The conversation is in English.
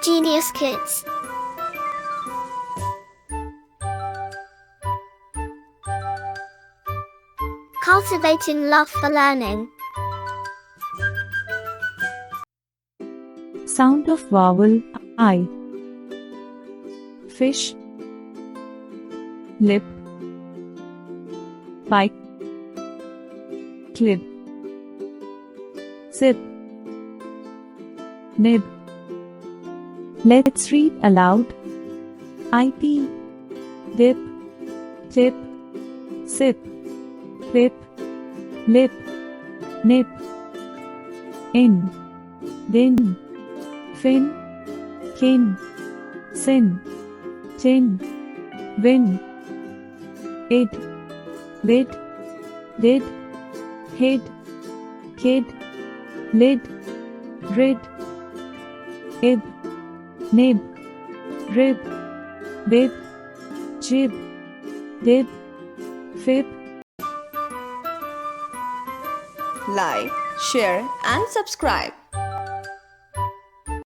Genius Kids. Cultivating love for learning. Sound of vowel I. Fish, lip, pike, clip, sip, nib. Let's read aloud. IP, dip, tip, sip, pip, lip, nip, in, din, fin, kin, sin, tin, win, id, bid, did, hid, kid, lid, rid, ib, nib, rib, bib, jib, dib, fib. Like, share and subscribe.